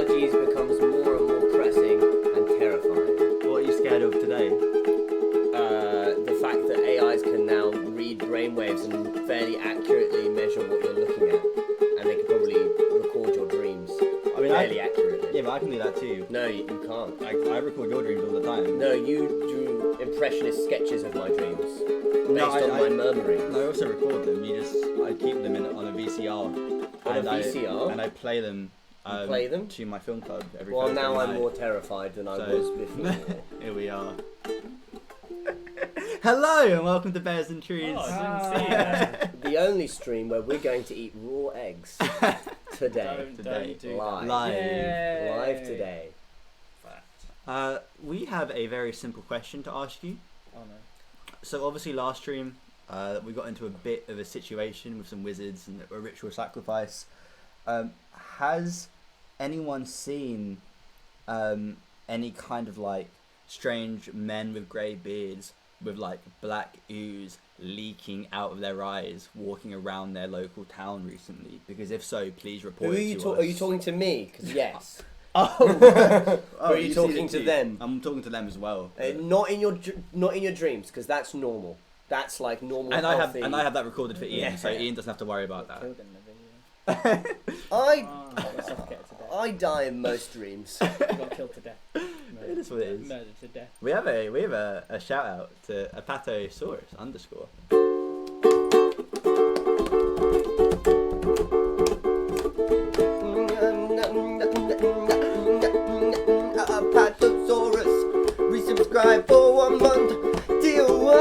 technology becomes more and more pressing and terrifying. What are you scared of today? The fact that AIs can now read brainwaves and fairly accurately measure what you're looking at, and they can probably record your dreams fairly accurately. Yeah, but I can do that too. No, you can't. I record your dreams all the time. No, you do impressionist sketches of my dreams based on my murmuring. No, I also record them. I keep them on a VCR. On a VCR? And I play them. Play them to my film club every. Well, Thursday now night. I'm more terrified than I was before. Here we are. Hello and welcome to Bears and Trees. Oh, I didn't see that. The only stream where we're going to eat raw eggs today. Don't do Live. Live today. We have a very simple question to ask you. Oh no. So obviously last stream we got into a bit of a situation with some wizards and a ritual sacrifice. Has anyone seen any kind of like strange men with grey beards with like black ooze leaking out of their eyes walking around their local town recently? Because if so, please report it to us. Are you talking to me? Because yes. Or are you talking to them? I'm talking to them as well. Not in your dreams, because that's normal. That's like normal. And healthy. I have that recorded for Ian, Yeah. so Ian doesn't have to worry about that. Killed in the video. I die in most dreams. You got killed to death. It is what it is. Murdered to death. We have a shout out to Apatosaurus _ Apatosaurus, resubscribe for 1 month, deal 1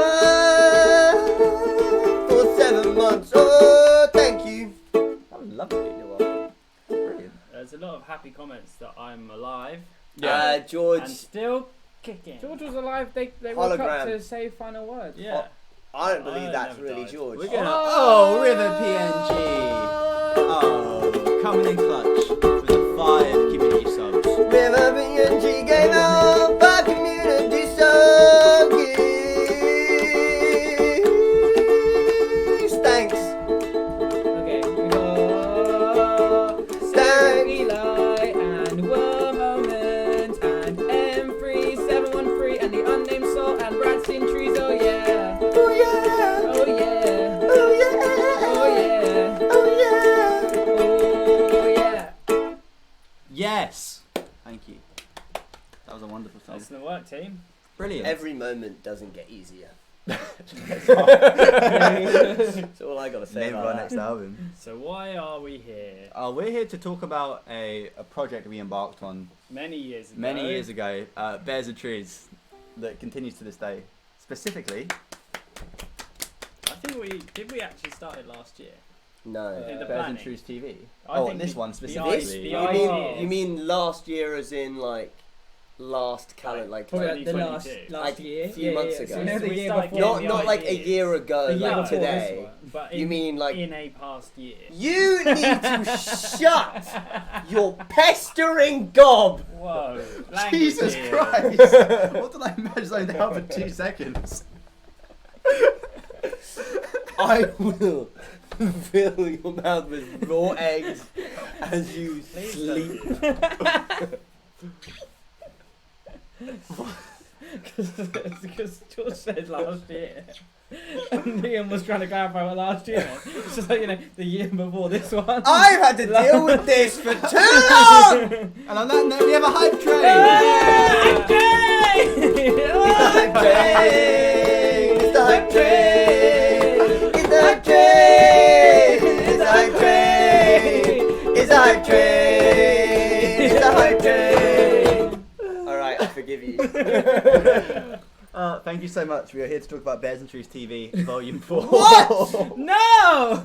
for 7 months. Oh, thank you. That was lovely. You're welcome. Brilliant. There's a lot of happy comments that I'm alive. George. And still kicking. George was alive. They woke up Hologram. to say final words. Yeah. I don't believe I that's never really died. George. We're gonna River PNG. Oh, coming in clutch with the 5 community subs. River PNG gave out 5 community songs. Thanks. Okay, we got Sam, Eli, and Worm Moment, and M3713, and the unnamed soul, and Rats in Trees. Oh yeah. Oh yeah. Oh yeah. Oh yeah. Oh yeah. Oh yeah. Oh yeah. Yes. Thank you. That was a wonderful song. That's the work, team. Brilliant. Every moment doesn't get easier. That's all I gotta say Name of about our that. next album. So why are we here? We're here to talk about a project we embarked on Many years ago. Bears and Trees, that continues to this day. Specifically, I think we actually started last year. No. In the Bears and planning. Trees TV. I Oh, think this the- one the specifically. idea- idea- You mean last year as in like last calendar, like Probably like the 2022. last Like year. a few months ago. So you know So the we year started before. getting not the like a ideas. year ago, The year like before this today. one. But You mean like in a past year? you need to shut your pestering gob. Whoa. Jesus language here. Christ! What did I measure down for 2 seconds? I will fill your mouth with raw eggs as you Please sleep. Because George said last year. And Liam was trying to clarify what last year meant. It's just like, the year before this one. I've had to deal with this for too long. And on that note, we have a hype train! Hype train. It's the hype train. It's the hype train. It's the hype train. It's the hype train. It's the hype train. All right, I forgive you. Thank you so much. We are here to talk about Bears and Trees TV, Volume 4. What? No!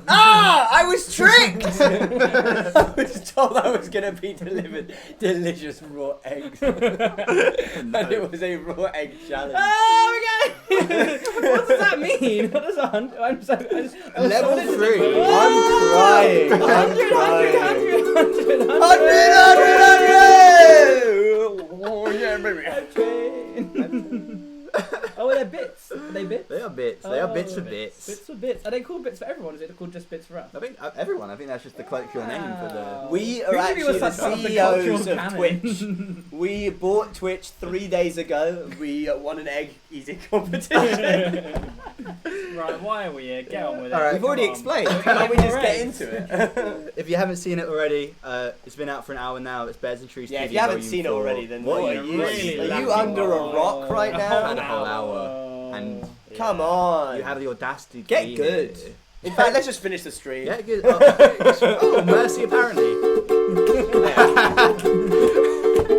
Ah! I was tricked! I was told I was going to be delivered delicious raw eggs. And it was a raw egg challenge. Oh, okay! What does that mean? What does that? Level 3. Whoa! I'm crying. 100. Oh, yeah, baby. Oh, well, they're bits. Are they bits? They are bits. They are bits for Oh, bits. Bits for bits. Are they called bits for everyone? Or is it called just bits for us? I think everyone. I think that's just the colloquial name for the. Wow. We Who are knew we were actually the such part of the CEOs cultural of canon? Twitch. We bought Twitch 3 days ago. We won an egg eating competition. Right, why are we here? Get on with it. All right, We've already Come on. explained. Can we Can't we get just more get eggs? into it? If you haven't seen it already, it's been out for an hour now. It's Bears and Trees. Yeah, if TV you haven't Volume seen it 4. already, then what what are are you? you? really Are you lacking under a on? rock right Had now? a whole hour. And Come on. you have the audacity to Get be good. here. In fact, let's just finish the stream. Yeah, good. Oh, mercy apparently.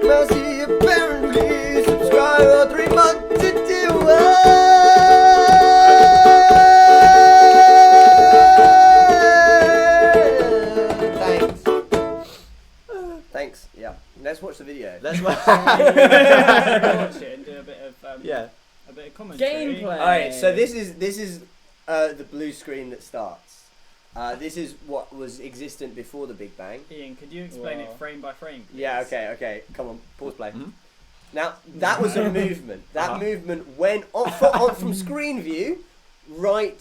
Mercy, apparently, subscribe or 3 months to do Thanks. Thanks. Yeah. Let's watch the video. That's what. Watch it and do a bit of Yeah. a bit of commentary. Gameplay. All right. So this is the blue screen that starts. This is what was existent before the Big Bang. Ian, could you explain Wow. it frame by frame? Please? Yeah. Okay. Come on. Pause play. Mhm. Now that was a movement. That movement went on from screen view right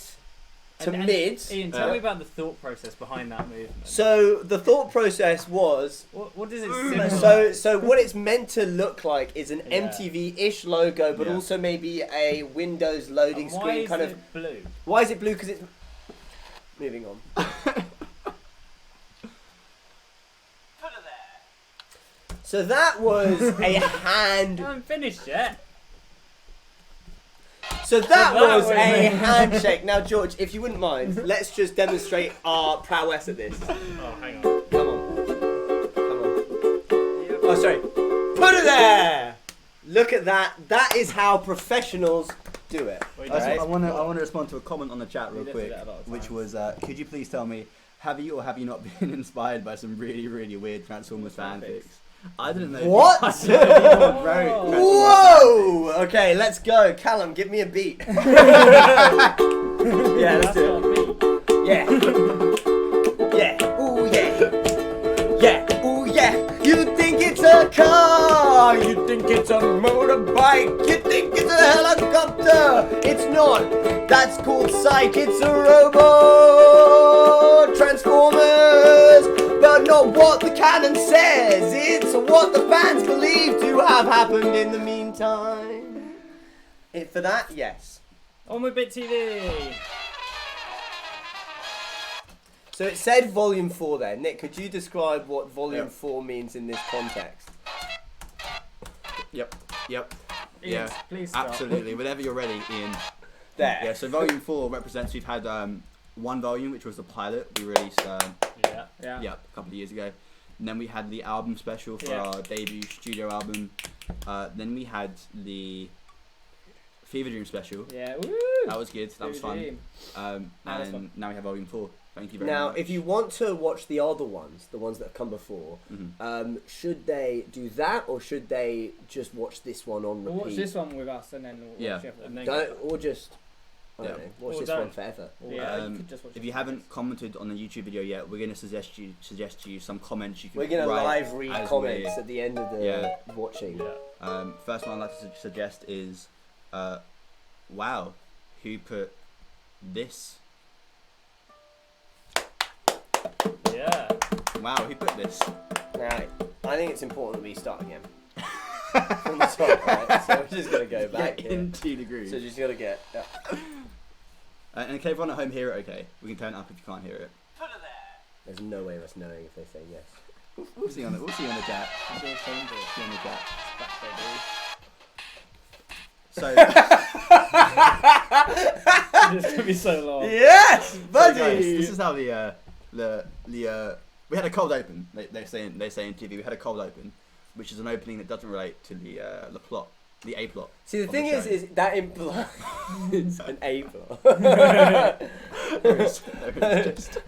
to And mid. Ian, tell me about the thought process behind that movement. So the thought process was What does it symbolize? so what it's meant to look like is an Yeah. MTV-ish logo, but Yeah. also maybe a Windows loading And why screen is kind it of. blue? Why is it blue? Because it's moving on. So that was a hand. I haven't finished yet. So that that was was a it. handshake. Now, George, if you wouldn't mind, let's just demonstrate our prowess at this. Oh, hang on. Come on. Oh, sorry. Put it there! Look at that. That is how professionals do it. Wait, Alright. I want to respond to a comment on the chat real We did quick, that a lot of which times. was, could you please tell me, have you or have you not been inspired by some really, really weird Transformers fanfics? I didn't know. What? I didn't know anyone wrote Transformers Whoa! Okay, let's go. Callum, give me a beat. Yeah, let's That's do not me. it. Yeah. Yeah. Ooh, yeah. Yeah. Ooh, yeah. You think it's a car. You think it's a motorbike. You think it's a helicopter. It's not. That's called psych. It's a robot. Transformers. But not what the canon says. It's what the fans believe to have happened in the meantime. For that, yes. On with Bit TV. So it said volume 4 there. Nick, could you describe what volume 4 means in this context? Yep. Ian, Yeah. please stop. Absolutely. Whenever you're ready, Ian. There. Yeah. So volume 4 represents we've had one volume, which was the pilot we released. Yeah. Yeah. Yeah, a couple of years ago. And then we had the album special for Yeah. our debut studio album. Then we had the Fever Dream special. Yeah. Woo! That was good. That was fun. Dream. And That was fun. now we have volume 4. Thank you very Now, much. if you want to watch the other ones, the ones that have come before, should they do that or should they just watch this one on We'll repeat? watch this one with us and then we'll Yeah. watch the other And one. then- Don't, or just, I don't Yeah. know, watch Or this don't. one forever. Or, Yeah. you could just watch If it. you haven't commented on the YouTube video yet, we're going to suggest you some comments you can We're going to write live read as comments we're- at the end of the Yeah. watching. Yeah. First one I'd like to suggest is, wow, who put this? Yeah. Wow, who put this? Now, I think it's important that we start again. From the top, right? So we're just going to go back. Yeah, here. in 2 degrees. So just got to get... Yeah. And can everyone at home hear it okay? We can turn it up if you can't hear it. There's no way of us knowing if they say yes. We'll see on the chat. It's all change it. See on the chat. Back there, So, dude. It's gonna be so long. Yes, so buddy! guys, this is how the we had a cold open. They say in TV we had a cold open, which is an opening that doesn't relate to the plot, the A plot. See, the of thing the is show. that implies an able. There is just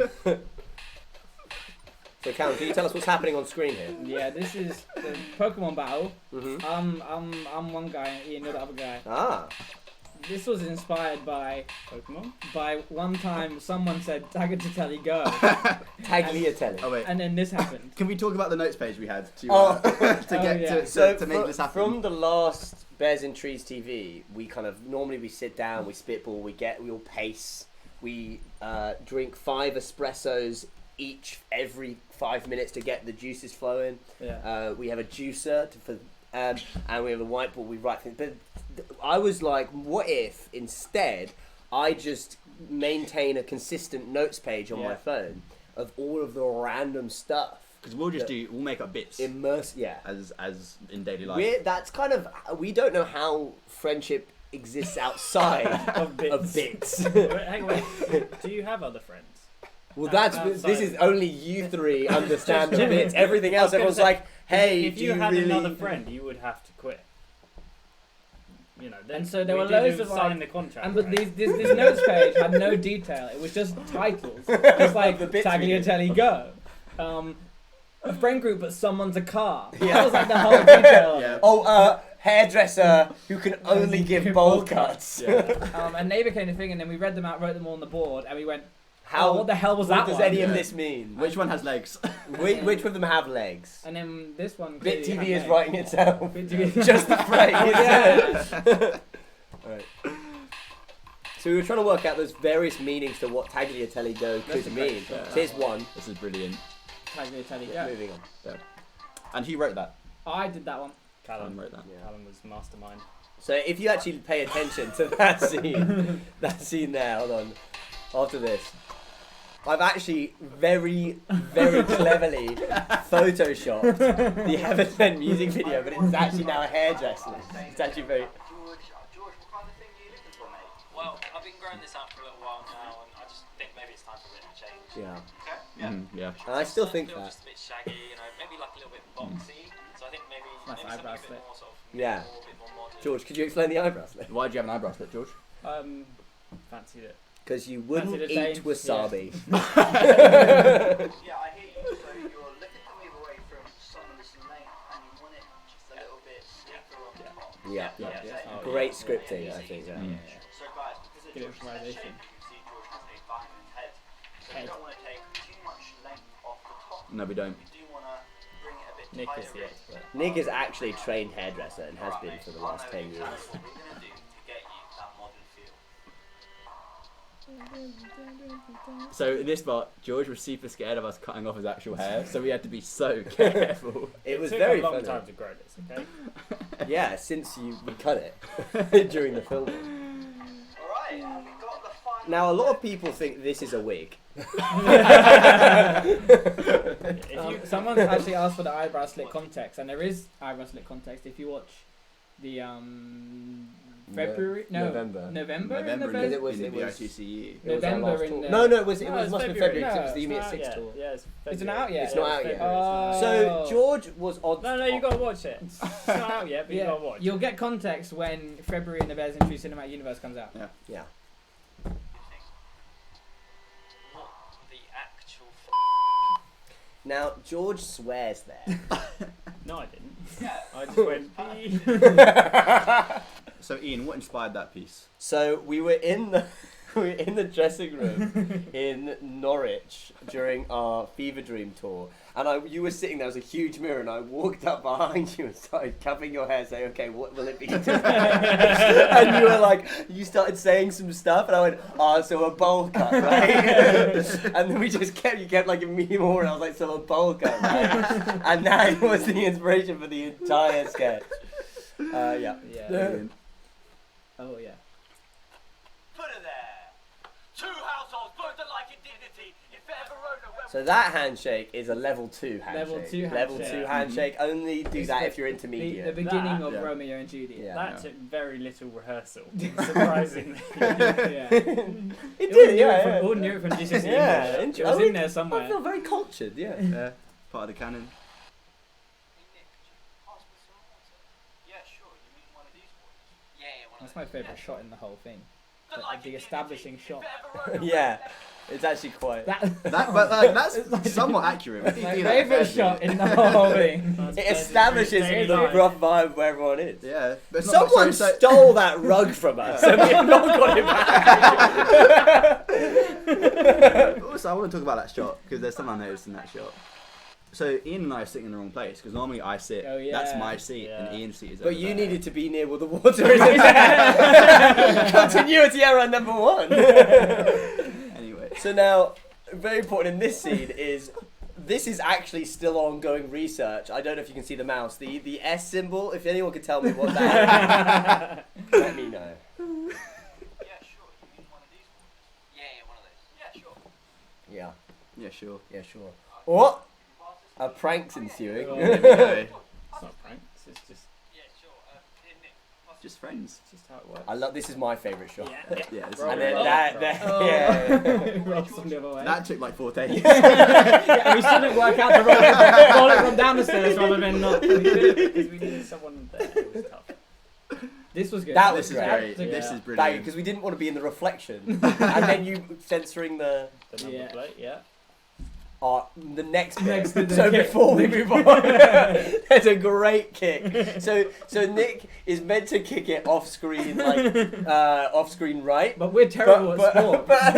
So, Callum, can you tell us what's happening on screen here? Yeah, this is the Pokemon battle. Mm-hmm. I'm one guy, Ian, you're the other guy. Ah. This was inspired by Pokemon. one time someone said Tagliatelle go, Tagliatelle. oh wait. and then this happened. Can we talk about the notes page we had to Oh. to get yeah. to So make this happen? from the last Bears in Trees TV, we kind of normally we sit down, we spitball, we all pace, we drink 5 espressos each every 5 minutes to get the juices flowing. Yeah. We have a juicer and we have a whiteboard. We write things. But I was like, what if instead I just maintain a consistent notes page on my phone of all of the random stuff? Because we'll make up bits. As in daily life. That's kind of, we don't know how friendship exists outside of bits. Hang on, do you have other friends? Well, this is only you three understand the bits. Everything else, everyone's like, hey, if you had another friend, you would have to quit. You know, then and so there were loads of sign the contract. But this notes page had no detail. It was just titles. It's like Tagliatelle Go. A friend group, but someone's a car. That was like the whole detail. Yeah. Oh, hairdresser who can only give bowl cuts. Yeah. And they became a thing, and then we read them out, wrote them all on the board, and we went, what the hell was what that does one? any of this mean? Which one has legs? Which of them have legs? And then this one. Bit clearly TV had is legs. writing itself. Bit TV. Just the phrase. Yeah. Right. So we were trying to work out those various meanings to what Tagliatelle Go could mean. So here's one. This is brilliant. Tagliatelle Go. Moving on. Yeah. And he wrote that. I did that one. Callum wrote that. Yeah. Callum was mastermind. So if you actually pay attention to that scene there, hold on, after this, I've actually very, very cleverly photoshopped the Heaven Sent music video, but it's actually now a hairdresser. It's actually very... George, what kind of thing are you looking for, mate? Well, I've been growing this out for a little while now, and I just think maybe it's time for a bit of a change. Yeah. Okay? Yeah. And I still think Feel that. just a bit shaggy, you know, maybe like a little bit boxy. So I think maybe Nice something eyebrow a bit slit. more sort of Yeah. more, a bit more modern. George, could you explain the eyebrow slit? Why do you have an eyebrow slit, George? Fancied it. Because you wouldn't Fancy the eat same? wasabi. Yeah, I hear you. So you're looking to move away from someone's length, and you want it just a little bit sleeker on top. Yeah. Oh, Great yeah. scripting, I think. Yeah. So guys, because of Good George's head improvisation. shape, you can see George has a diamond head. So you don't want to take too much length off the top. No, we don't. You do want to bring it a bit Nick is tighter. the expert. Nick is actually a trained hairdresser and has been for the last 10 years. What we're going to do to get you that modern feel. So in this part, George was super scared of us cutting off his actual hair, so we had to be so careful. It was took very a long funny. time to grow this, okay? Yeah, since we cut it during the filming. Alright, and we got the final. Now, a lot of people think this is a wig. Someone actually asked for the eyebrow slit context, and there is eyebrow slit context if you watch the February, November. November in the November Because best. it was- in it the was- BITCE. It was our November last in tour. the- No, it No, must it's have been February February. because it was the No, Umi It's at 6 not tour. yet. Yeah, it's Is it February. out yet? It's not out yet. Oh. So George was odd. No, you gotta watch it. It's not out yet, but you gotta watch. You'll get context when February in the Bears in True Cinematic Universe comes out. Yeah. What the actual Now George swears there. No, I didn't. Yeah. I just went. So Ian, what inspired that piece? So we were in the dressing room in Norwich during our Fever Dream tour, and you were sitting there. There was a huge mirror, and I walked up behind you and started cupping your hair, saying, "Okay, what will it be today?" And you were like, you started saying some stuff, and I went, so a bowl cut, right? And then you kept like a me more, and I was like, so a bowl cut, right? And that was the inspiration for the entire sketch. Yeah. Brilliant. Oh yeah. Put it there. Two households, both alike in dignity. If ever Rona So that handshake is a level 2 handshake. Level 2 Level handshake. 2 handshake. Only do It's that the- if you're The intermediate. beginning That- of yeah. Romeo and Juliet. Yeah. That took very little rehearsal, surprisingly. Yeah. It did, yeah. All knew it from Jesus Yeah, English. It I was mean, in there I somewhere. feel very cultured, yeah. Yeah. Part of the canon. Yeah, sure. You mean one of these boys? Yeah, one That's my favourite shot in the whole thing. The The establishing shot. Yeah, it's actually quite. But that's somewhat accurate. We My do that favourite fairly. shot in the whole thing. It establishes the rough vibe where everyone is. Yeah. But it's not Someone so- stole that rug from us, and we have not got it back. Also, I want to talk about that shot because there's something I noticed in that shot. So Ian and I are sitting in the wrong place because normally I sit. Oh, That's yeah. my seat, Yeah. and Ian's seat is. But over you there. needed to be near where the water is. Continuity error number 1. Anyway. So now, very important in this scene is, this is actually still ongoing research. I don't know if you can see the mouse. The S symbol, if anyone could tell me what that is, let me know. Yeah, sure. You mean one of these ones? Yeah, one of those. Yeah, sure. Yeah, Yeah, sure. yeah, sure. What? A prank's ensuing. Oh. There we go. It's not pranks. It's just Yeah, sure. Here, Nick. Just friends. just how it works. I love, this is my favourite shot. Yeah. Yeah. This Roll And is then it. that Oh. yeah. Roll some the other way. that took like 4 takes. Yeah, we shouldn't work out to roll it from down the stairs rather than not. Because we needed someone there. It was tough. This was good. That This was is great. great. Yeah. This is Thank you, brilliant. because we didn't want to be in the reflection. And then you censoring the The number Yeah. plate, yeah. the next bit. Next bit, the So kick. before we move on, there's a great kick. So Nick is meant to kick it off screen, like off screen right. But we're terrible at sport. But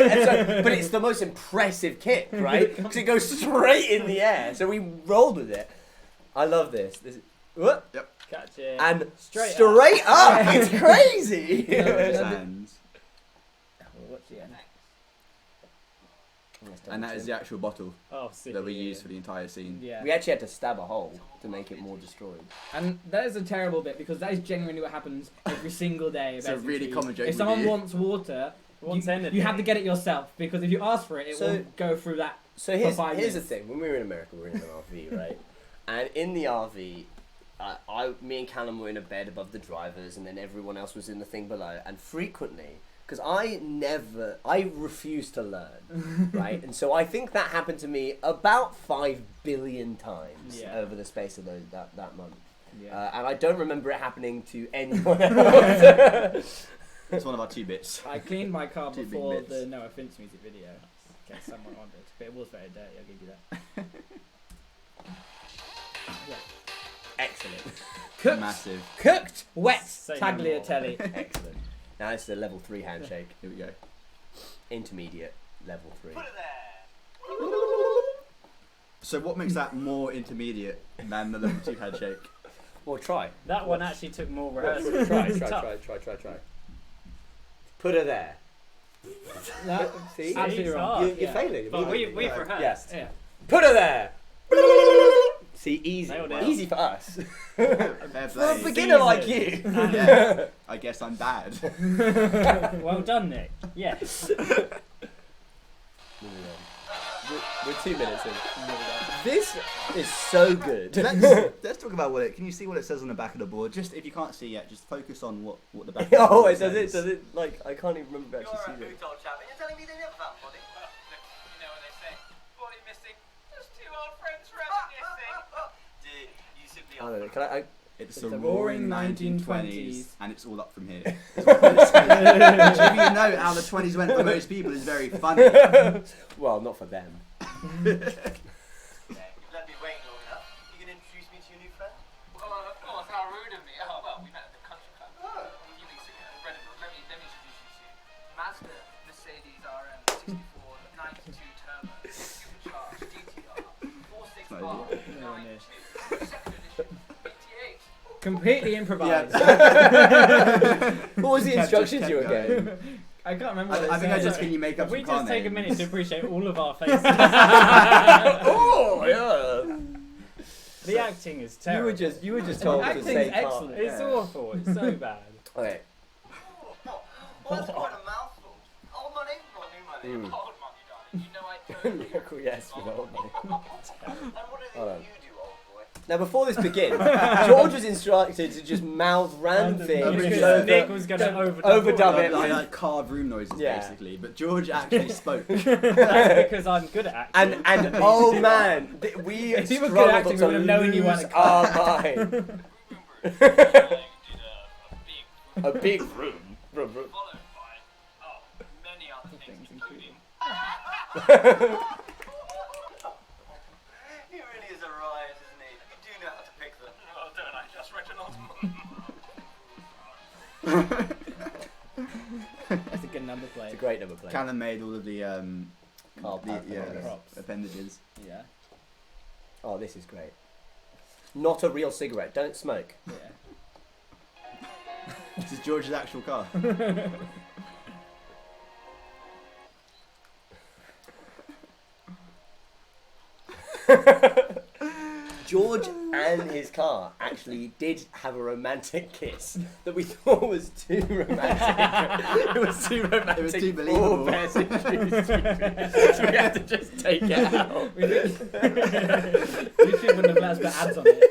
it's the most impressive kick, right? Because it goes straight in the air. So we rolled with it. I love this. This is, whoop, Catch it. and Straight up. It's crazy. Those hands. What's the end? And that is the actual bottle Oh, see. that we use for the entire scene. Yeah. We actually had to stab a hole to make it more destroyed. And that is a terrible bit because that is genuinely what happens every single day. It's a basically. really common joke If we someone do. wants water, Wants you, anything. you have to get it yourself because if you ask for it, it So- will go through that. So For here's 5 the minutes. thing. When we were in America, we were in an RV, right? And in the RV, me and Callum were in a bed above the drivers, and then everyone else was in the thing below. And frequently, because I refuse to learn, right? And so I think that happened to me about 5 billion times Yeah. over the space of that month. Yeah. And I don't remember it happening to anyone else. It's one of our 2 bits. I cleaned my car 2 big before bits. the No Offense music video. In case someone wondered, but it was very dirty. I'll give you that. Excellent. Cooked, Massive. cooked, wet Say no more. tagliatelle. Excellent. Now it's the level 3 handshake. Here we go. Intermediate level 3. Put it there. So what makes that more intermediate than the level 2 handshake? Well, try. That one actually took more rehearsal. Try. It's tough. Put her there. No, See? absolutely it's wrong. hard. You're failing. But we've Yeah. rehearsed. Yes. Yeah. Put her there. See, easy. Nailed it. Easy for us. Fair For a play. beginner like you. Yeah. I guess I'm bad. Well done, Nick. Yes. We're 2 minutes in. This is so good. Let's talk about what it. Can you see what it says on the back of the board? Just if you can't see yet, just focus on what the back. Of the Oh, board it does it. says. Does it? Like I can't even remember You're actually a seeing it. boot old chap, and you're telling me they never found body? Well, look, you know what they say. Body missing. Just 2 old friends reminiscing. Dude, you simply I don't know. Can I? It's the the roaring roaring 1920s, 1920s. and it's all up from here. Which, if you know how the 20s went for most people, is very funny. Well, not for them. You've let me wait long enough. You can introduce me to your new friend? Well, of course, how rude of me. Oh, well, we met at the country club a few weeks ago. Let me introduce you to Mazda Mercedes RM 64 92 Turbo Supercharged GTR 465 92 second edition 88. Completely improvised. What was the instructions you were getting? I can't remember. What I think I said. just can you make up If we some car just take a names? minute to appreciate all of our faces. Oh yeah. The acting is You terrible. were just told to Acting's say car. excellent. It's awful. It's so bad. Okay. Well, that's quite a mouthful. Old money? Not new money. Mm. Old money, darling. You know I totally Miracle, yes, with old money. And what is it Hold on. you do, old boy? Now, before this begins, George was instructed to just mouth random things. Because so Nick that- was going to overdub it. Like car vroom noises, Yeah. basically. But George actually spoke. That's because I'm good at acting. and oh man, we If he was good at struggled acting, to we would have known you weren't lose a our mind. A big room. Followed by, many other things, including... He really is a riot, isn't he? You do know how to pick them. Oh, don't I just, Reginald? That's a good number plate. It's a great number plate. Callum made all of the Carl Pack yeah, and all props. appendages. Yeah. Oh, this is great. Not a real cigarette. Don't smoke. Yeah. This is George's actual car. George and his car actually did have a romantic kiss that we thought was too romantic. It was too romantic. It was too for believable. Best in Shoes. So we had to just take it out. YouTube wouldn't have let us put ads on it.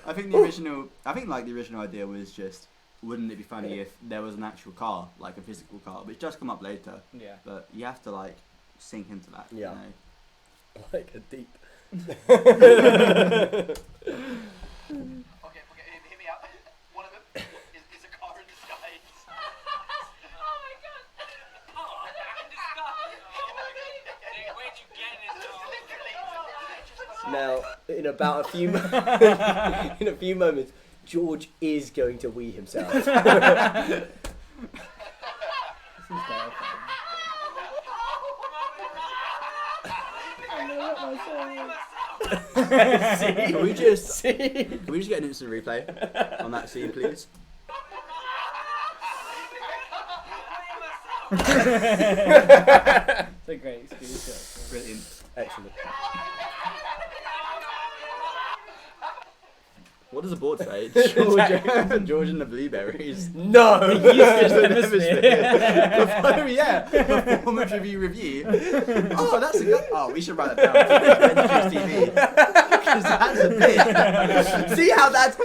I think the original idea was just, wouldn't it be funny if there was an actual car, like a physical car, which does come up later, Yeah. but you have to like sink into that. Yeah. You know? Like a deep. Okay, hear me out. One of them is a car in disguise. Oh my god! Oh, in disguise! Where'd you get it? Now, in about a few in a few moments, George is going to wee himself. This is terrifying. Can we just See? can we just get an instant replay on that scene, please? It's a great excuse. Brilliant. Excellent. What does the board say? George and the blueberries. No! Useless hemisphere. Performance review. Oh, that's a good. Oh, we should write that down. TV. Because that's a bit. See how that's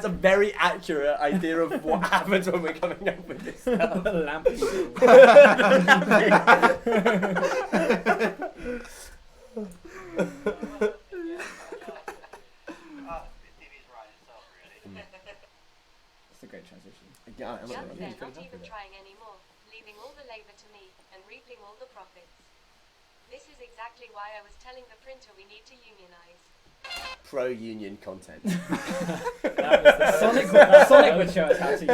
a very accurate idea of what happens when we're coming up with this stuff. Lamp. It's a great transition. Yeah, I'm Jump not there, really not putting up even with it. trying anymore, leaving all the labor to me, and reaping all the profits. This is exactly why I was telling the printer we need to unionize. Pro-union content. That was the Sonic. Sonic would show us how to use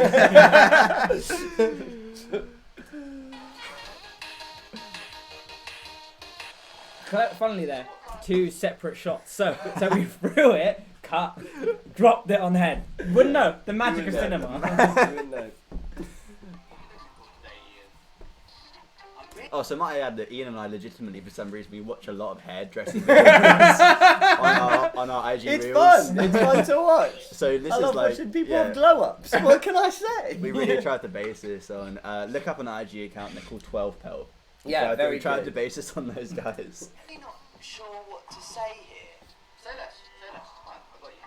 it. Funnily there, two separate shots. So we threw it, cut, dropped it on the head. Wouldn't know. The magic of cinema. No. Oh, so might I add that Ian and I legitimately, for some reason, we watch a lot of hairdressing videos on our IG It's reels. fun. It's fun to watch. So this I is love like watching people yeah, have glow-ups. What can I say? we really tried to base this on look up an IG account. They're called 12 Pel. Yeah, So very we tried good. to base this on those guys. I'm not sure what to say here. Say less. Fine, I got you.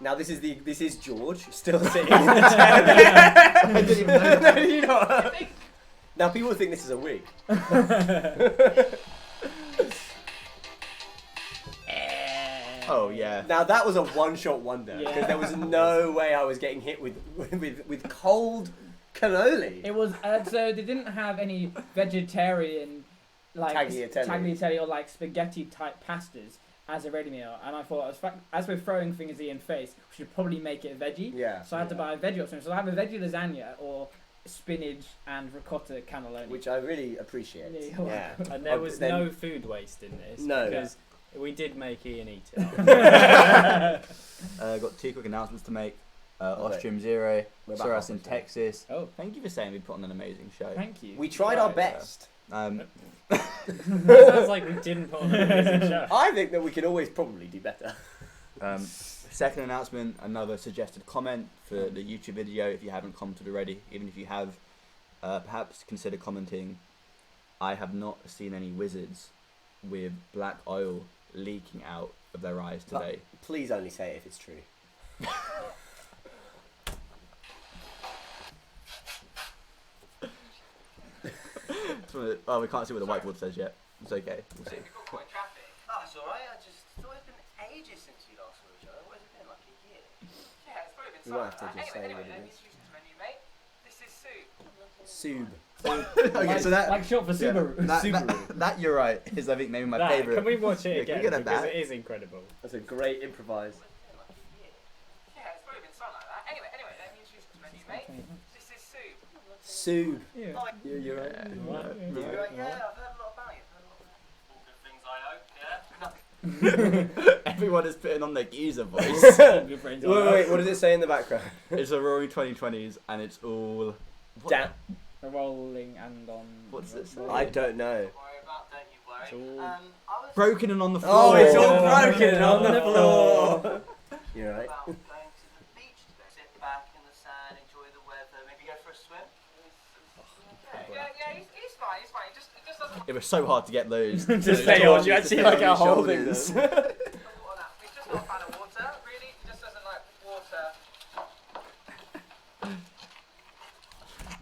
Now this is George still sitting in the chair. I didn't even know No, you know. Now people think this is a wig. Oh yeah. Now that was a one-shot wonder because Yeah. there was no way I was getting hit with cold cannoli. It was so they didn't have any vegetarian like tagliatelle or like spaghetti type pastas as a ready meal, and I thought as we're throwing things in face, we should probably make it a veggie. Yeah. So I had to buy a veggie option. So I have a veggie lasagna or spinach and ricotta cannelloni. Which I really appreciate. Yeah. And there was then- no food waste in this. No. Because we did make Ian eat it. Got two quick announcements to make. Okay. Ostrom Zero We're saw about us in halfway through. Texas. Oh, Thank you for saying we put on an amazing show. thank you. We tried our Right, best. Sounds like we didn't put on an amazing show. I think that we can always probably do better. Second announcement, another suggested comment for the YouTube video if you haven't commented already. Even if you have, perhaps consider commenting. I have not seen any wizards with black oil leaking out of their eyes today. Please only say it if it's true. Oh, we can't see what the whiteboard says yet. It's okay. We'll see. We've got quite traffic. Oh, it's alright. I just thought it's been ages since we last saw each other. What has it been, like a year? Yeah, it's probably been We something might have to like that. just say Anyway, what let it me is. introduce you to my new mate. This is Sue. Sub. Okay, so that like short for Subaru. that you're right is I think maybe my That- favourite. Can we watch Yeah, it can we again? get Because that? it is incredible. That's a great improvise. What has it been, like a year? Yeah, it's probably been something like that. Anyway, let me introduce you to my new mate. This is Sue. Sub. Yeah. You're right. Yeah. Right. You're right, yeah, I've heard a lot about you. Everyone is putting on their geezer voice. Good friends. Wait, what does it say in the background? It's a Roaring 2020s, and it's all. Damn. Rolling and on. What's it say? I don't know. Don't worry about, don't you worry. It's all- I was Broken and on the floor. Oh, it's all broken Yeah. on the floor. You're right. about going to the beach today. Sit back in the sand, enjoy the weather, maybe go for a swim. Yeah, he's fine, he's fine. He just doesn't It was so hard to get those. To stay on, you actually like are holding them. He's just not a fan of water, really. He just doesn't like water.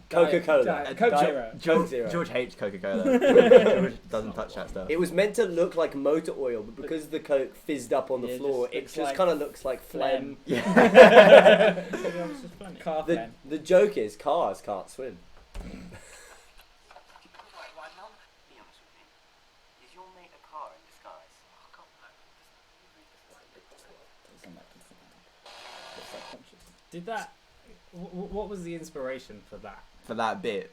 Coca-Cola. Coke Zero. Coke Zero. George hates Coca-Cola. George doesn't touch that stuff. It was meant to look like motor oil, but because the Coke fizzed up on the Yeah, it floor, just it looks just like kind of looks like phlegm. Car The, phlegm. the joke is cars can't swim. Right now, be honest with me. Is your mate a car in disguise? Oh, God, no. Did that? What was the inspiration for that? For that bit.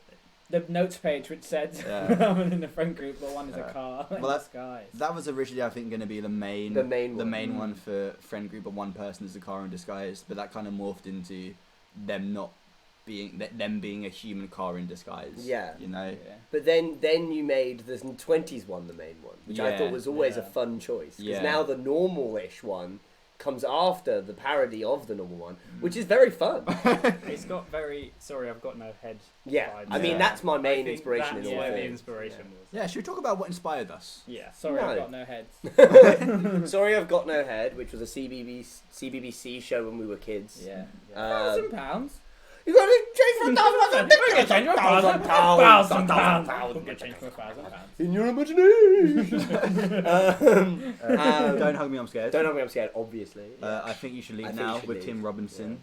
The notes page which said Yeah. I'm in the friend group, but one is a Yeah. car in Well, that- disguise. That was originally, I think, going to be the main one. one for friend group of one person as a car in disguise, but that kind of morphed into them not being them being a human car in disguise. Yeah. You know. Yeah. But then you made the 20s one the main one, which I Yeah, thought was always a yeah. fun choice. Because Yeah. now the normal-ish one comes after the parody of the normal one, which is very fun. It's got very. Sorry, I've got no head. Yeah, vibes. I mean Yeah. that's my I main think inspiration in that's all where the things. inspiration was. Yeah. Should we talk about what inspired us? Yeah. Sorry, No. I've got no heads. Sorry, I've Got No Head, which was a CBBC show when we were kids. Yeah. Um, £1,000. You got to change for We're gonna change for £1,000. £1,000. We're gonna change for £1,000. in your imagination. Don't hug me, I'm scared. Don't know me, I'm scared. Obviously. I think you should I leave think now you should with leave. Tim Robinson.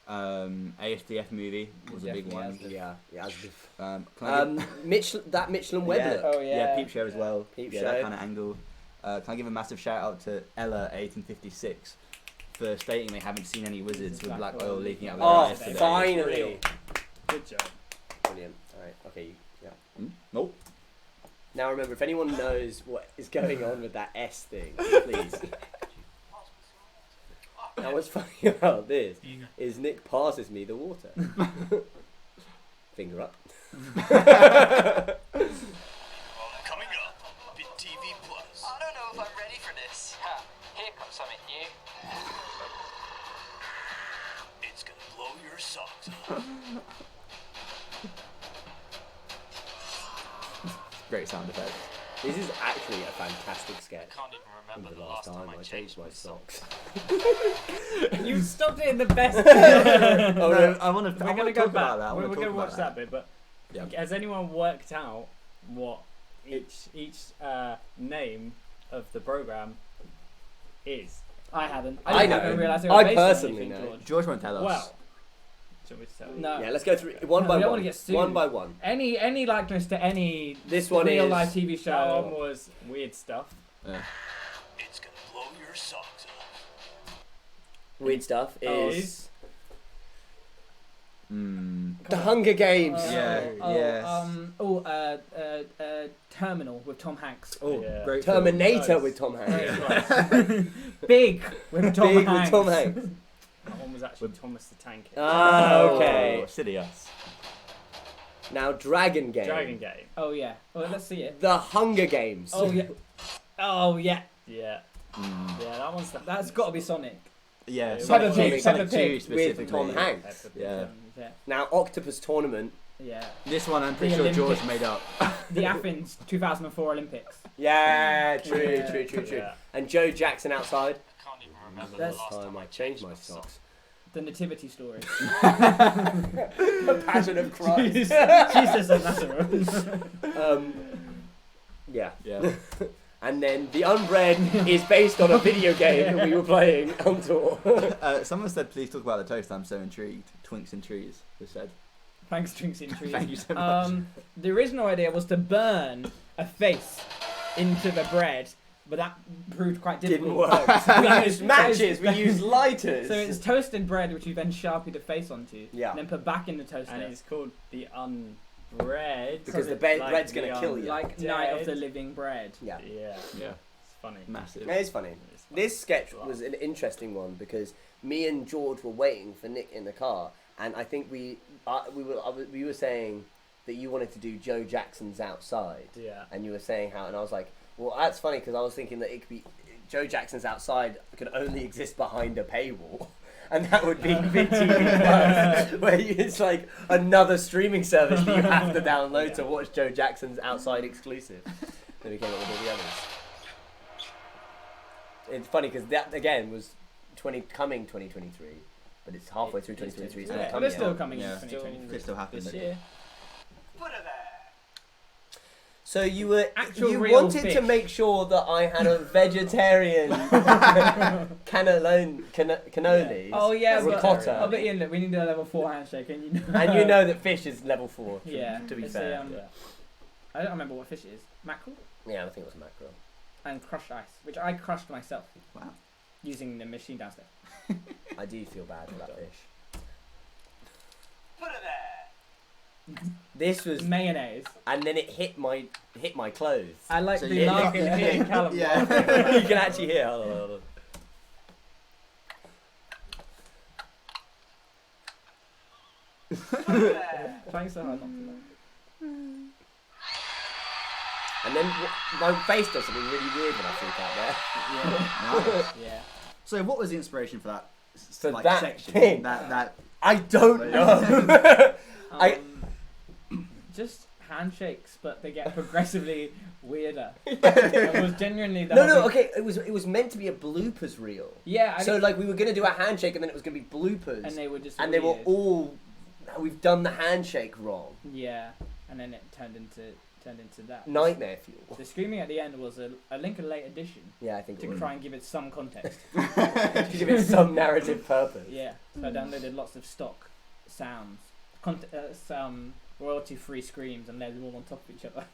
ASDF movie was a big Definitely one. Yeah. Can I give, Michelin Web Yeah. look. Oh yeah. Peep Show as well. Peep yeah, Show. that kind of angle. Can I give a massive shout out to Ella 1856 for stating they haven't seen any wizards with black oil leaking out of their Oh, eyes today. finally. Good job. Brilliant. Alright, okay. Yeah. Nope. Now remember, if anyone knows what is going on with that S thing, please. Now what's funny about this is Nick passes me the water. Finger up. Coming up, Bit TV Plus. I don't know if I'm ready for this. Ha, here comes something new. It's gonna blow your socks off. Great sound effect. This is actually a fantastic sketch. Can't even remember The last time I changed my socks. You stopped it in the best. Oh no, I want to. We're gonna go talk back. about that. I We're wanna gonna talk watch about that bit, but Yeah. has anyone worked out what each name of the program is? I haven't. I didn't know. even realise they were I based on personally anything, know. George. George won't tell us. Well, shall we tell you? No. Yeah, let's go through one No, by we don't one. wanna get sued. One by one. Any likeness to any This one real is life TV That show. one was weird stuff. Yeah. It's gonna blow your socks off. weird stuff. Oh, Is Mm. The Hunger Games. Terminal with Tom Hanks. Oh, Yeah. Great film. Terminator Nice. with Tom Hanks. Big with Tom Big Hanks. with Tom Hanks. That one was actually Thomas the Tank. Ah, okay. Oh, silly us. Now Dragon Game. Dragon Game. Oh yeah. Oh, let's see it. The Hunger Games. Oh yeah. Oh yeah. Yeah. Mm. Yeah, that one's the That's got to be Sonic. Yeah, Peppa Sonic Pig, 2, Sonic Peppa 2 Pig specifically. with Tom Hanks. Yeah. Yeah. Now Octopus Tournament. Yeah. This one I'm pretty The sure George Olympics. made up. The Athens 2004 Olympics. Yeah, true, Yeah. true. Yeah. And Joe Jackson outside. I can't even remember That's- the last Time I changed my socks. The Nativity Story. The Passion of Christ. Jesus of Nazareth. Yeah. Yeah. And then The Unbread is based on a video game that we were playing on tour. Someone said, please talk about the toast. I'm so intrigued. Twinks and trees, they said. Thanks, Drinks in Trees. Thank you so much. The original idea was to burn a face into the bread, but that proved quite difficult. Didn't work. We used matches, we used lighters. So it's toasted bread, which you then sharpie the face onto, Yeah. and then put back in the toaster. And it's called the Unbread. Because the Like bread's the going to kill you. like Dead. Night of the Living Bread. Yeah. Yeah. Yeah. It's funny. Massive. It is funny. It's funny. This sketch was an interesting one because me and George were waiting for Nick in the car, and I think we were saying that you wanted to do Joe Jackson's Outside, Yeah. and you were saying how, and I was like, well, that's funny because I was thinking that it could be Joe Jackson's Outside could only exist behind a paywall. And that would be VTV+, where it's like another streaming service that you have to download to watch Joe Jackson's Outside exclusive. Then we came up with all the others. It's funny because that again was coming 2023, but it's halfway through 2023. It's not But coming it's still yet. coming in Yeah. 2023. Could still happen. This year. Put her there. So you Real wanted fish. to make sure that I had a vegetarian cannoli. Oh yeah, ricotta. I'll bet Ian, look, we need a level 4 handshake, and you know. And you know that fish is level 4. Yeah. To be it's fair. I don't remember what fish it is. Mackerel Yeah, I think it was mackerel. and crushed ice, which I crushed myself Wow. using the machine downstairs. I do feel bad for that fish. Put her there. This was, Mayonnaise. and then it hit my clothes. I like So the you- laugh yeah. in me and Callum. Yeah. You can actually hear. Hold on, hold on. Put her there. Trying so hard not to laugh. And then my face does something really weird when I freak out there. Nice. Yeah. So what was the inspiration for that? For that section? thing? That I don't know. I- Just handshakes, but they get progressively weirder. It was genuinely the No, whole no, thing- okay. It was meant to be a bloopers reel. Yeah, I So think- like we were gonna do a handshake and then it was gonna be bloopers. and they were just And they were weird. all. We've done the handshake wrong. Yeah, and then it turned into that. Nightmare fuel. The screaming at the end was a link a late addition Yeah, I think to it was. try and give it some context. To give it some narrative purpose. Yeah, so I downloaded lots of stock sounds, some royalty-free screams, and layered them all on top of each other.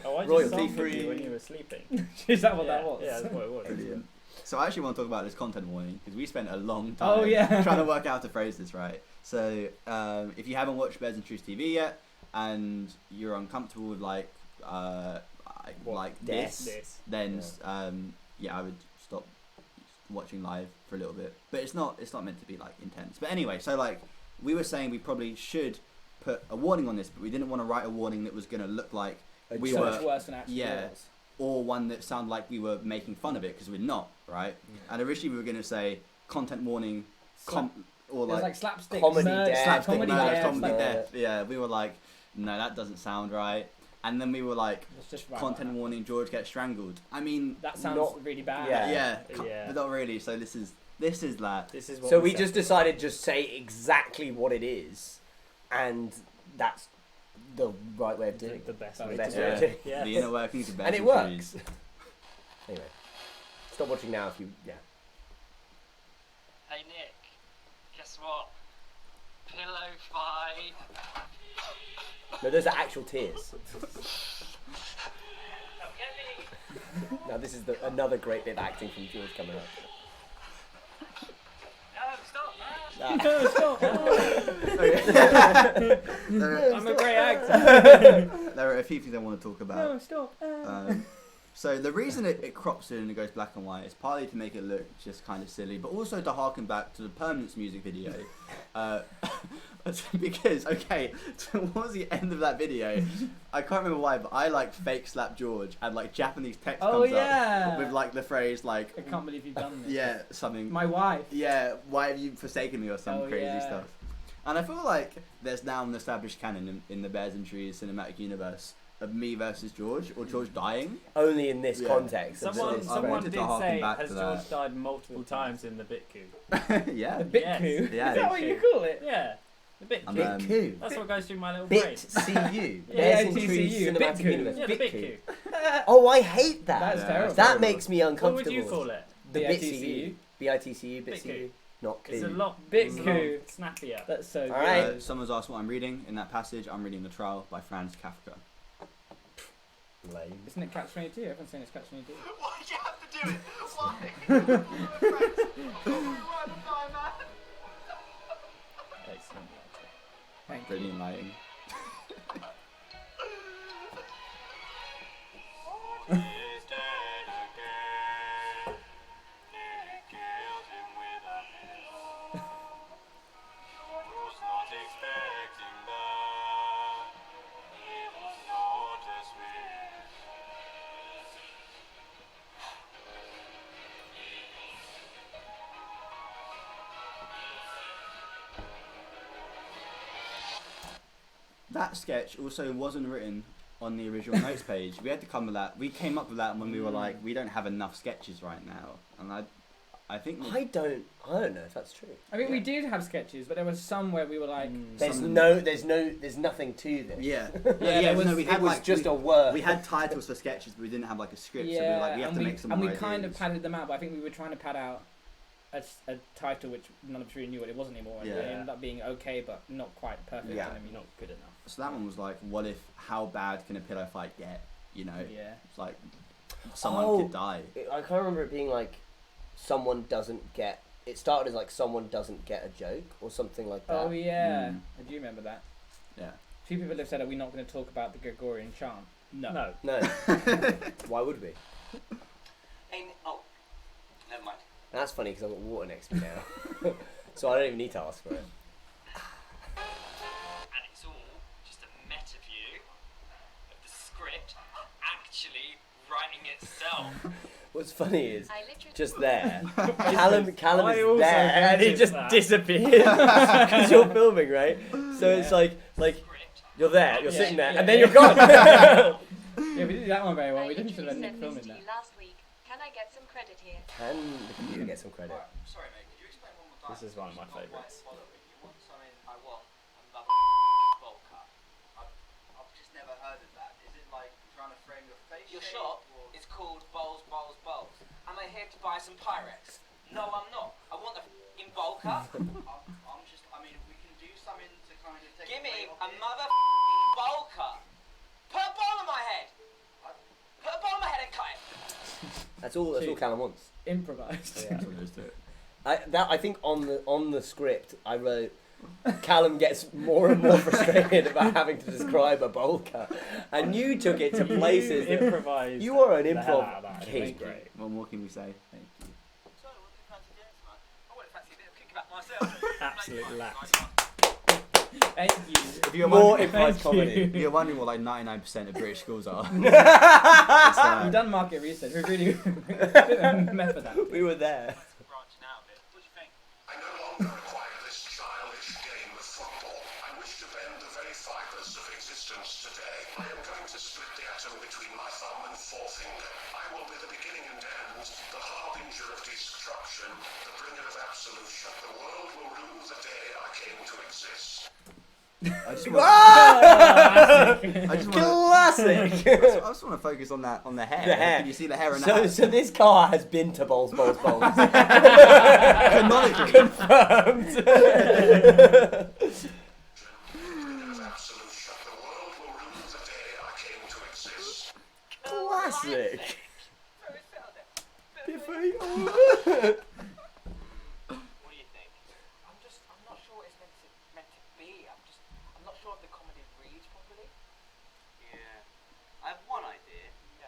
Oh, I Royalty just sung with free. you when you were sleeping. Is that what yeah, that was? Yeah, that's what it was. Brilliant. So I actually want to talk about this content warning because we spent a long time Oh, yeah. trying to work out how to phrase this right. So if you haven't watched Bears and Truth TV yet and you're uncomfortable with like this, then I would stop watching live for a little bit. But it's not meant to be like intense. But anyway, so like we were saying we probably should put a warning on this, but we didn't want to write a warning that was going to look like we So were much worse than actually yeah. was. or one that sounded like we were making fun of it because we're not, right? And originally we were going to say content warning, or It was like, like slapstick, comedy merge, death, slapstick comedy murder, death, comedy like- death. Yeah, we were like, no, that doesn't sound right. And then we were like, Let's just write content that. warning, George gets strangled. I mean, That sounds Not- really bad. Yeah. Yeah. but not really. So this is that. This is what So we said. just decided just say exactly what it is, and that's the right way of doing it. the best The way best to way do to do it. it. Yeah. The inner workings of Bears And it and works. Trees. Anyway, stop watching now if you. Yeah. Hey Nick, guess what? Pillow fight. No, those are actual tears. Don't get me. Now this is another great bit of acting from George coming up. No, stop. I'm a great actor. There are a few things I want to talk about. No, stop. So the reason it crops in and it goes black and white is partly to make it look just kind of silly, but also to harken back to the Permanence music video. Because, okay, towards the end of that video, I can't remember why, but I like fake slap George and like Japanese text Oh, comes yeah. up with like the phrase like, I can't believe you've done this. yeah, something. My wife. Yeah, why have you forsaken me or some Oh, crazy yeah. stuff. And I feel like there's now an established canon in the Bears and Trees cinematic universe of me versus George, or George dying. Only in this Yeah. context. Someone, It's I someone wanted did to harken say, back has to George that. died multiple times in the bit coup? Yeah. The bit Yes. coup. Yeah. Is that what you call it? Yeah, the bit coup. And, Bit coup. That's what goes through my little Bit brain. CU. Yeah, Bears and TCU, Trees bit Cinematic coup. Universe. Yeah, the bit coup. Oh, I hate that. That's Yeah. terrible. That makes me What uncomfortable. would you call it? The BITCU. BitCU. BITCU, Bit BitCU. coup. Not It's a coup. lot. Bit it's a coup. lot snappier. That's so good. Alright. Someone's asked what I'm reading in that passage. I'm reading The Trial by Franz Kafka. Lame. Isn't it Catch 22? Everyone's saying it's Catch 22. Why'd you have to do it? Why? Excellent. Thank you. Brilliant lighting. that sketch also wasn't written on the original notes page. We had to come with that. We came up with that when we were like, we don't have enough sketches right now, and I think I don't know if that's true. I mean, we did have sketches, but there was some where we were like, There's nothing to this. yeah, We had just a word. We had titles for sketches, but we didn't have like a script. So we were like, we have to make some and more we kind of ideas. padded them out, but I think we were trying to pad out a title which none of us really knew what it was anymore, and it ended up being okay, but not quite perfect. Yeah. And I mean, not good enough. So that one was like, what if? How bad can a pillow fight get? You know, Yeah. it's like someone could die. I can't remember it being like someone doesn't get. It started as like someone doesn't get a joke or something like that. Oh yeah, I do remember that. Yeah. A few people have said, "Are we not going to talk about the Gregorian chant?" No. No. Why would we? Oh, never mind. That's funny because I've got water next to me now, so I don't even need to ask for it. And it's all just a meta view of the script actually writing itself. What's funny is I literally just there. Callum I is also there, and he noticed just that. disappears because you're filming, right? So it's like Script. you're there, you're Yeah, sitting there, yeah, and then yeah. you're gone. Yeah, we did that one very well. I We didn't literally should have Nick said filming this to that. you last week. Can I get some credit here? Can the computer get some credit? Right, sorry mate, could you explain one more time? This is one of my Not quite favourites. following. You want something, I want another bowl cut. I've just never heard of that. Is it like trying to frame your face? Your shop is called Bowls, Bowls, Bowls. Am I here to buy some Pyrex? No, I'm not. I want the f***ing bowl cut. I'm just, I mean, we can do something to kind of take. Give me a mother f***ing bowl cut. Put a bowl on my head. Put a bowl on my head and cut it. That's all Callum wants. Improvised. Yeah. So let's do it. I think on the script I wrote Callum gets more and more frustrated about having to describe a bowl cut, and you took it to places. You improvised. You are an the hell improv out of that. It king. was great. What more can we say? Thank you. So, what do you fancy doing tonight? I wouldn't fancy a bit of kick about myself. Absolute lax. Thank you. If you're More wondering, improvised comedy. if you're wondering what like 99% of British schools are, We've done market research. We've really method that. We were there. Branching out a bit. What do you think? I no longer require this childish game of football. I wish to bend the very fibers of existence today. I am going to split the atom between my thumb and forefinger. I will be the beginning and end, the harbinger of destruction, the bringer of absolution. The world will rue the day I came to exist. I just want Classic. I just want to focus on that, on the hair. The hair. Can you see the hair and the hat? So this car has been to Bowls, Bowls, Bowls. Canonically. Confirmed. Bringer of absolution. The world will rue the day I came to exist. Classic. What do you think? I'm not sure what it's meant to be. I'm not sure if the comedy reads properly. Yeah. I have one idea. Yeah.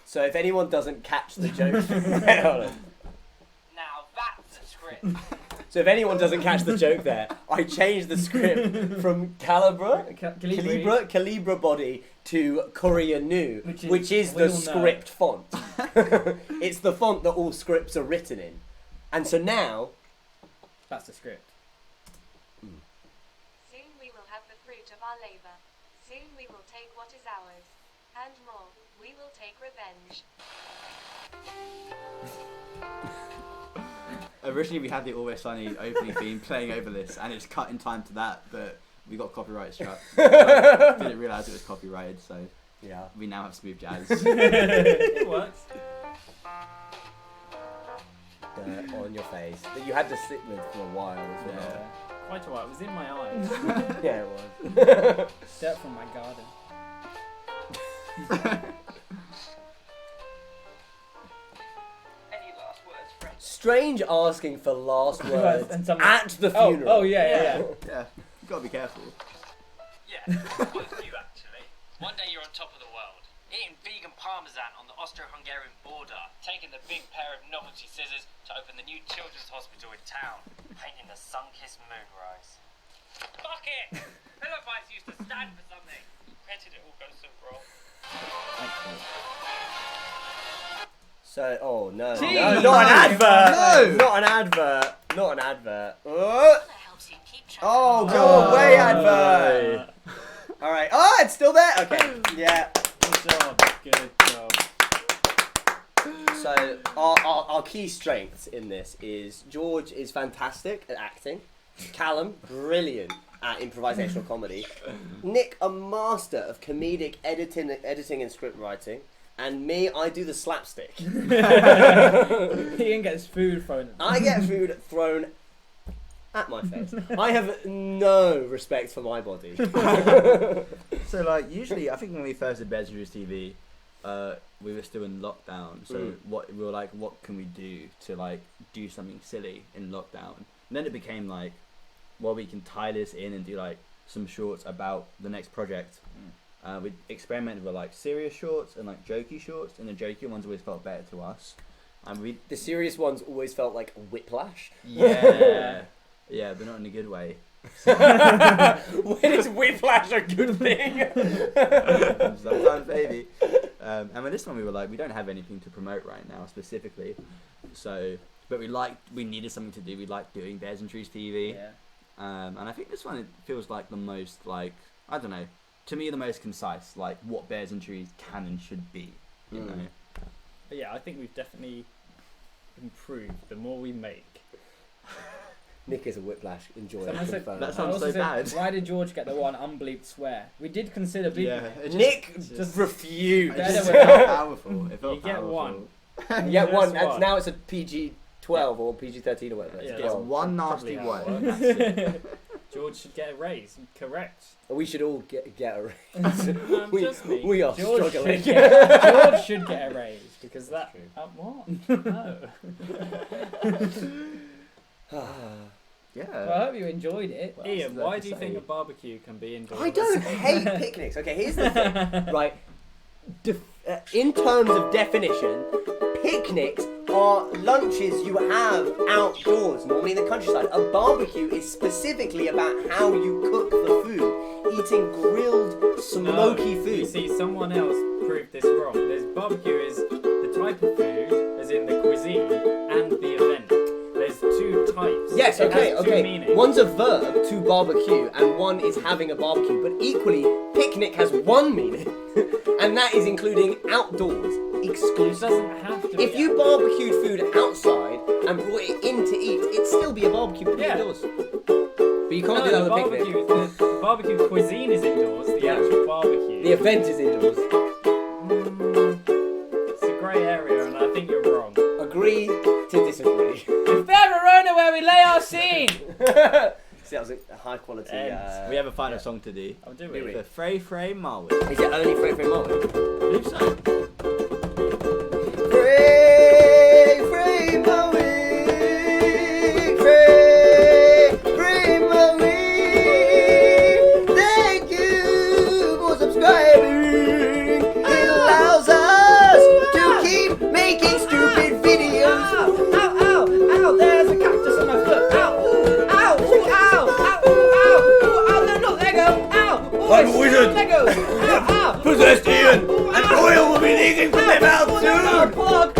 So if anyone doesn't catch the joke, wait, hold on. Now that's a script. So if anyone doesn't catch the joke there, I changed the script from Calibra body to Korea Nu, which is the script font. It's the font that all scripts are written in. And so now, That's the script. Soon we will have the fruit of our labor. Soon we will take what is ours. And more, we will take revenge. Originally, we had the Always Sunny opening theme playing over this, and it's cut in time to that, but we got copyright struck. Didn't realise it was copyrighted, so yeah. we now have smooth jazz. It works. On your face that you had to sit with for a while as well. Yeah. Quite a while. It was in my eyes. Yeah, it was. Dirt from my garden. Any last words, friend? Strange asking for last words And someone- at the funeral. Oh yeah. Yeah, you gotta be careful. Yeah, quite a few actually. One day you're on top of the world, eating vegan parmesan on the Austro-Hungarian border, taking the big pair of novelty scissors to open the new children's hospital in town, painting the sun-kissed moonrise. Fuck it! Televised used to stand for something. Where did it all go so wrong? So, oh no. Jeez. No, not an advert! No! Not an advert! Not an advert. That helps you keep Oh, go away, advert. All right. Oh, it's still there. Okay. Yeah. Good job. Good job. So our key strengths in this is George is fantastic at acting, Callum brilliant at improvisational comedy, Nick a master of comedic editing and script writing, and me, I do the slapstick. Ian gets food thrown at I get food thrown at my face. I have no respect for my body. So like usually, I think when we first did Bears and Drews TV, we were still in lockdown. So we were like, what can we do to like do something silly in lockdown? And then it became like, well, we can tie this in and do like some shorts about the next project. We experimented with like serious shorts and like jokey shorts, and the jokey ones always felt better to us. And The serious ones always felt like whiplash. yeah, yeah, but not in a good way. When is whiplash a good thing? Sometimes, baby. And with this one, we were like, we don't have anything to promote right now specifically. So, but we needed something to do. We liked doing Bears and Trees TV. Yeah. And I think this one it feels like the most like, I don't know, to me the most concise, like what Bears and Trees can and should be. You know. But yeah, I think we've definitely improved the more we make. Nick is a whiplash enjoyer. Someone said- confirmed. That I sounds also so said, bad. why did George get the one unbleeped swear? We did consider bleeping it. Nick just- refused. Better It with felt that. powerful. It felt You get powerful. one. Yeah, Just one. one. Now it's a PG-12 or PG-13 or whatever. Yeah, It's that's one probably nasty how word. it and works. that's it. George should get a raise. Correct. We should all get a raise. Just me. we are George struggling. George should get a raise because that. What? No. Yeah. Well, I hope you enjoyed it. Well, Ian, that's why what do you to think say. a barbecue can be indoors? I don't hate picnics. Okay, here's the thing. Right. In terms of definition, picnics are lunches you have outdoors, normally in the countryside. A barbecue is specifically about how you cook the food, eating grilled, smoky No, food. You see, someone else proved this wrong. There's barbecue is the type of food, as in the cuisine, and the event. There's two types. Yes, It okay, has two okay. meanings. One's a verb, to barbecue, and one is having a barbecue. But equally, picnic has one meaning, and that is including outdoors, It exclusive. doesn't have to be. If you barbecued food outside and brought it in to eat, it'd still be a barbecue, but Yeah. indoors. But you can't do that the with a picnic. barbecue, the barbecue cuisine is indoors. The actual barbecue. The event is indoors. It's a grey area, and I think you're wrong. Agree to disagree. The Verona where we lay our scene. See, that was a high quality. We have a final song to do. I'll do Do it. we? The Frey Frey Marwood. Is it only Frey Frey Marwood? I believe so. Frey Frey Marwood. Frey Frey Marwood. Thank you for subscribing. It allows us to keep making stupid videos. Ow, ow, ow, ow, there's a cactus on my foot. Ow, ooh, ow, ooh, ow, ow, ooh, ow, ooh, ow, no, not Lego. Ow, ooh, I'm a it's wizard. Lego. Ow, ow. Possessed Ian, Ooh, and ow. oil will be leaking from my mouth Oh, no, no, soon. plug.